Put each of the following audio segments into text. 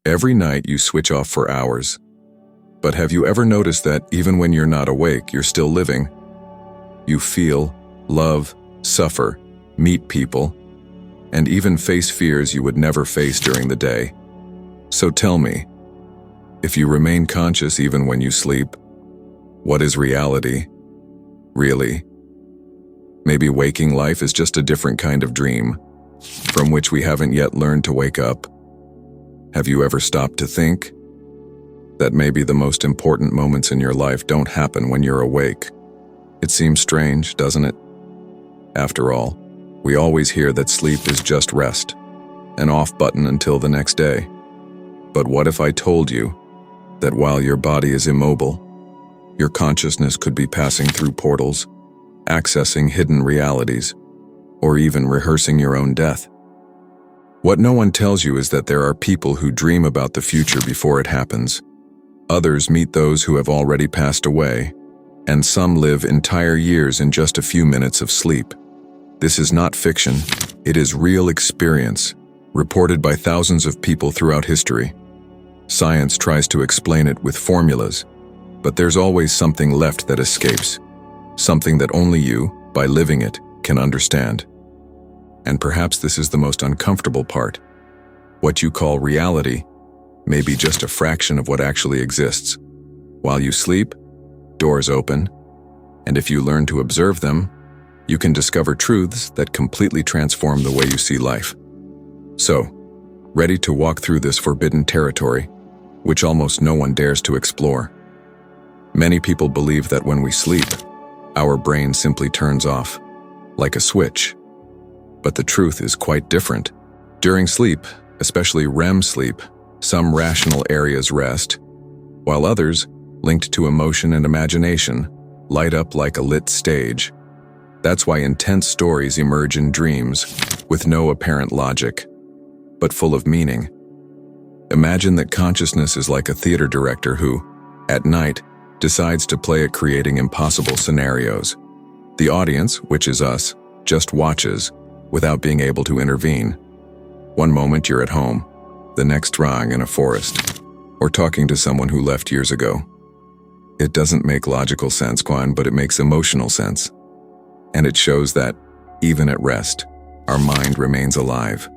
Every night you switch off for hours. But have you ever noticed that even when you're not awake, you're still living? You feel, love, suffer, meet people, and even face fears you would never face during the day. So tell me, if you remain conscious even when you sleep, what is reality, really? Maybe waking life is just a different kind of dream, from which we haven't yet learned to wake up. Have you ever stopped to think that maybe the most important moments in your life don't happen when you're awake? It seems strange, doesn't it? After all, we always hear that sleep is just rest, an off button until the next day. But what if I told you that while your body is immobile, your consciousness could be passing through portals, accessing hidden realities, or even rehearsing your own death? What no one tells you is that there are people who dream about the future before it happens. Others meet those who have already passed away, and some live entire years in just a few minutes of sleep. This is not fiction, it is real experience, reported by thousands of people throughout history. Science tries to explain it with formulas, but there's always something left that escapes, something that only you, by living it, can understand. And perhaps this is the most uncomfortable part. What you call reality may be just a fraction of what actually exists. While you sleep, doors open, and if you learn to observe them, you can discover truths that completely transform the way you see life. So, ready to walk through this forbidden territory, which almost no one dares to explore? Many people believe that when we sleep, our brain simply turns off, like a switch. But the truth is quite different. During sleep, especially REM sleep, some rational areas rest, while others, linked to emotion and imagination, light up like a lit stage. That's why intense stories emerge in dreams, with no apparent logic, but full of meaning. Imagine that consciousness is like a theater director who, at night, decides to play at creating impossible scenarios. The audience, which is us, just watches, without being able to intervene. One moment you're at home, the next wrong in a forest, or talking to someone who left years ago. It doesn't make logical sense, Quan, but it makes emotional sense. And it shows that, even at rest, our mind remains alive.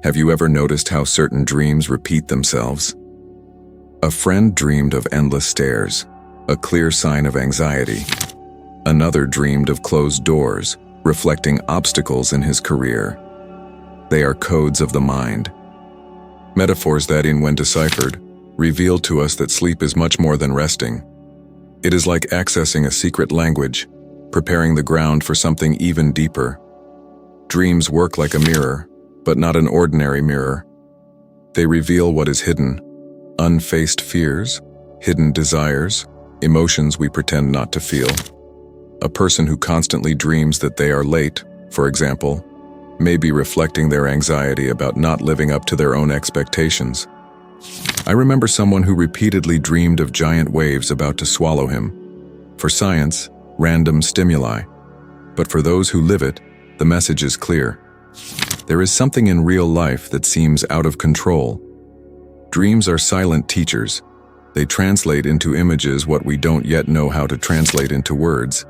Have you ever noticed how certain dreams repeat themselves? A friend dreamed of endless stairs, a clear sign of anxiety. Another dreamed of closed doors, reflecting obstacles in his career. They are codes of the mind. Metaphors that, when deciphered, reveal to us that sleep is much more than resting. It is like accessing a secret language, preparing the ground for something even deeper. Dreams work like a mirror, but not an ordinary mirror. They reveal what is hidden, unfaced fears, hidden desires, emotions we pretend not to feel. A person who constantly dreams that they are late, for example, may be reflecting their anxiety about not living up to their own expectations. I remember someone who repeatedly dreamed of giant waves about to swallow him. For science, random stimuli. But for those who live it, the message is clear. There is something in real life that seems out of control. Dreams are silent teachers. They translate into images what we don't yet know how to translate into words.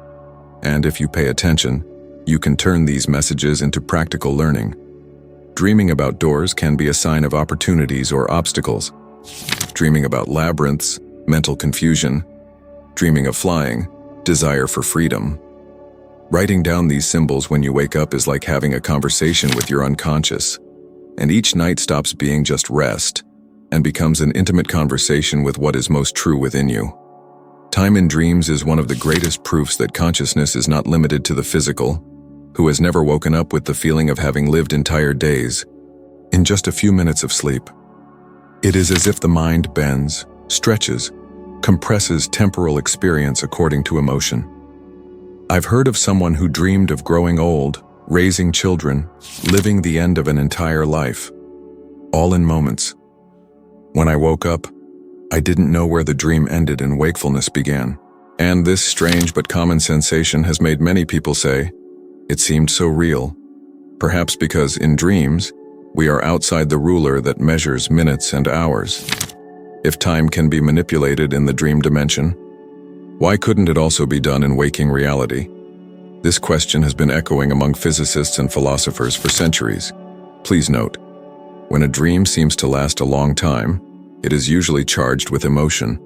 And if you pay attention, you can turn these messages into practical learning. Dreaming about doors can be a sign of opportunities or obstacles. Dreaming about labyrinths, mental confusion. Dreaming of flying, desire for freedom. Writing down these symbols when you wake up is like having a conversation with your unconscious. And each night stops being just rest and becomes an intimate conversation with what is most true within you. Time in dreams is one of the greatest proofs that consciousness is not limited to the physical, who has never woken up with the feeling of having lived entire days in just a few minutes of sleep. It is as if the mind bends, stretches, compresses temporal experience according to emotion. I've heard of someone who dreamed of growing old, raising children, living the end of an entire life, all in moments. When I woke up, I didn't know where the dream ended and wakefulness began. And this strange but common sensation has made many people say, it seemed so real. Perhaps because in dreams, We are outside the ruler that measures minutes and hours. If time can be manipulated in the dream dimension, why couldn't it also be done in waking reality? This question has been echoing among physicists and philosophers for centuries. Please note, when a dream seems to last a long time, it is usually charged with emotion.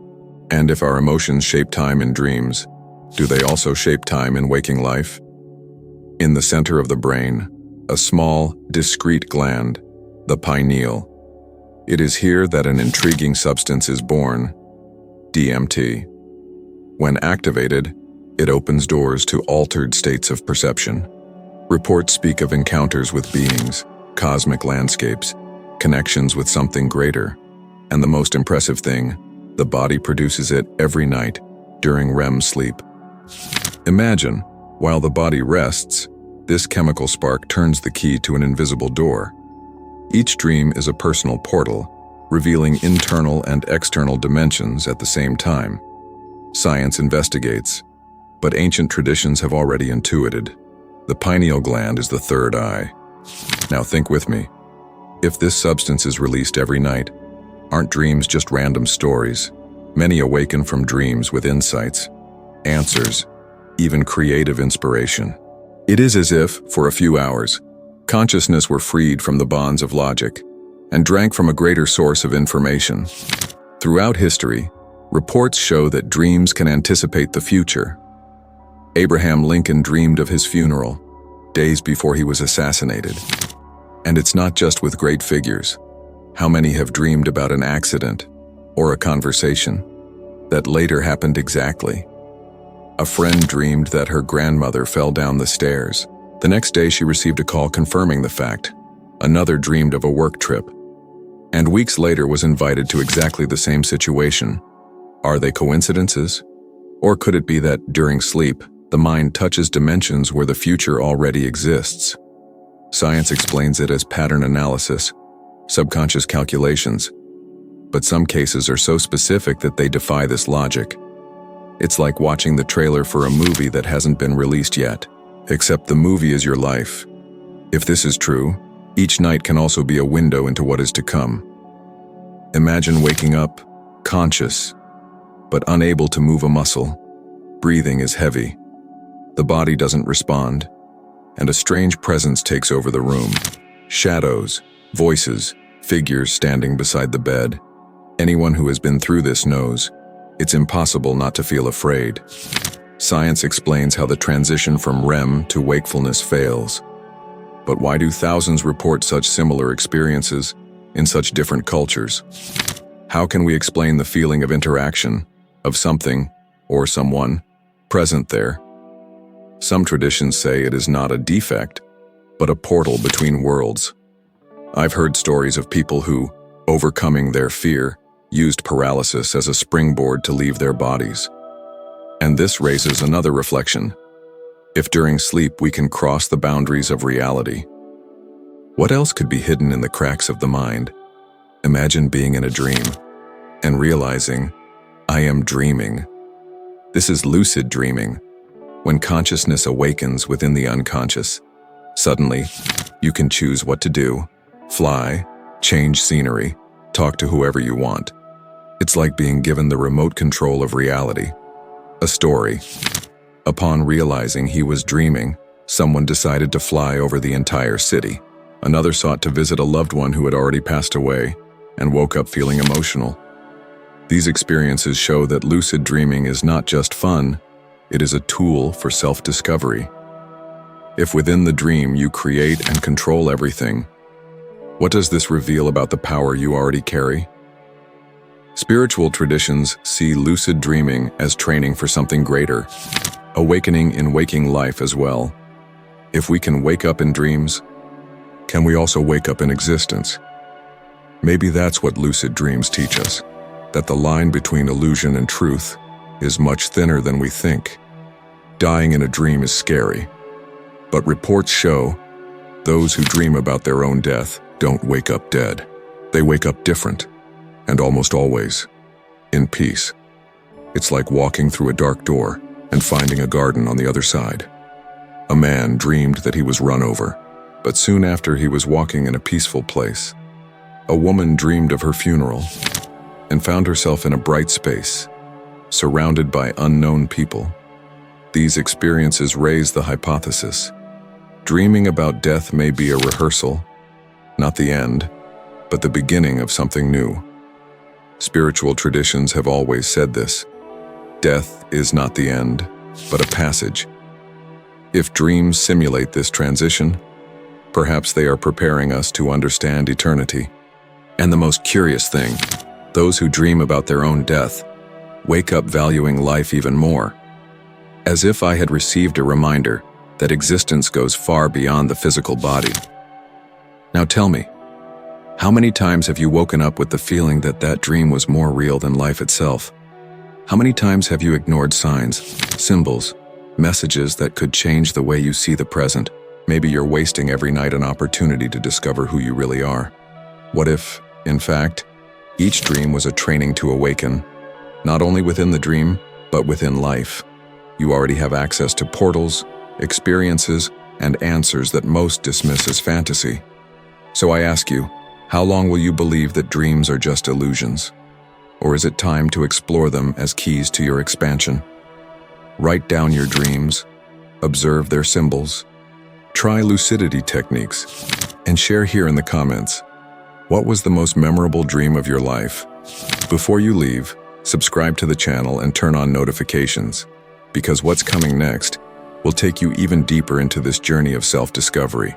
And if our emotions shape time in dreams, do they also shape time in waking life? In the center of the brain, a small, discrete gland, the pineal. It is here that an intriguing substance is born, DMT. When activated, it opens doors to altered states of perception. Reports speak of encounters with beings, cosmic landscapes, connections with something greater. And the most impressive thing, the body produces it every night during REM sleep. Imagine, while the body rests, this chemical spark turns the key to an invisible door. Each dream is a personal portal, revealing internal and external dimensions at the same time. Science investigates, but ancient traditions have already intuited. The pineal gland is the third eye. Now think with me. If this substance is released every night, aren't dreams just random stories? Many awaken from dreams with insights, answers, even creative inspiration. It is as if, for a few hours, consciousness were freed from the bonds of logic and drank from a greater source of information. Throughout history, reports show that dreams can anticipate the future. Abraham Lincoln dreamed of his funeral, days before he was assassinated. And it's not just with great figures. How many have dreamed about an accident or a conversation that later happened exactly? A friend dreamed that her grandmother fell down the stairs. The next day she received a call confirming the fact. Another dreamed of a work trip, and weeks later was invited to exactly the same situation. Are they coincidences? Or could it be that, during sleep, the mind touches dimensions where the future already exists? Science explains it as pattern analysis, subconscious calculations. But some cases are so specific that they defy this logic. It's like watching the trailer for a movie that hasn't been released yet, except the movie is your life. If this is true, each night can also be a window into what is to come. Imagine waking up, conscious, but unable to move a muscle. Breathing is heavy. The body doesn't respond, and a strange presence takes over the room. Shadows, voices, figures standing beside the bed. Anyone who has been through this knows it's impossible not to feel afraid. Science explains how the transition from REM to wakefulness fails. But why do thousands report such similar experiences in such different cultures? How can we explain the feeling of interaction, of something, or someone, present there? Some traditions say it is not a defect, but a portal between worlds. I've heard stories of people who, overcoming their fear, used paralysis as a springboard to leave their bodies. And this raises another reflection. If during sleep we can cross the boundaries of reality, what else could be hidden in the cracks of the mind? Imagine being in a dream and realizing, I am dreaming. This is lucid dreaming, when consciousness awakens within the unconscious. Suddenly, you can choose what to do, fly, change scenery, talk to whoever you want. It's like being given the remote control of reality. A story. Upon realizing he was dreaming, someone decided to fly over the entire city. Another sought to visit a loved one who had already passed away and woke up feeling emotional. These experiences show that lucid dreaming is not just fun, it is a tool for self-discovery. If within the dream you create and control everything, what does this reveal about the power you already carry? Spiritual traditions see lucid dreaming as training for something greater, awakening in waking life as well. If we can wake up in dreams, can we also wake up in existence? Maybe that's what lucid dreams teach us, that the line between illusion and truth is much thinner than we think. Dying in a dream is scary, but reports show those who dream about their own death don't wake up dead. They wake up different, and almost always in peace. It's like walking through a dark door and finding a garden on the other side. A man dreamed that he was run over. But soon after, he was walking in a peaceful place. A woman dreamed of her funeral and found herself in a bright space, surrounded by unknown people. These experiences raise the hypothesis: dreaming about death may be a rehearsal, not the end, but the beginning of something new. Spiritual traditions have always said this: death is not the end, but a passage. If dreams simulate this transition, perhaps they are preparing us to understand eternity. And the most curious thing, those who dream about their own death wake up valuing life even more. As if I had received a reminder that existence goes far beyond the physical body. Now tell me, how many times have you woken up with the feeling that that dream was more real than life itself? How many times have you ignored signs, symbols, messages that could change the way you see the present? Maybe you're wasting every night an opportunity to discover who you really are. What if, in fact, each dream was a training to awaken, not only within the dream, but within life? You already have access to portals, experiences, and answers that most dismiss as fantasy. So I ask you, how long will you believe that dreams are just illusions? Or is it time to explore them as keys to your expansion? Write down your dreams, observe their symbols, try lucidity techniques, and share here in the comments. What was the most memorable dream of your life? Before you leave, subscribe to the channel and turn on notifications, because what's coming next will take you even deeper into this journey of self-discovery.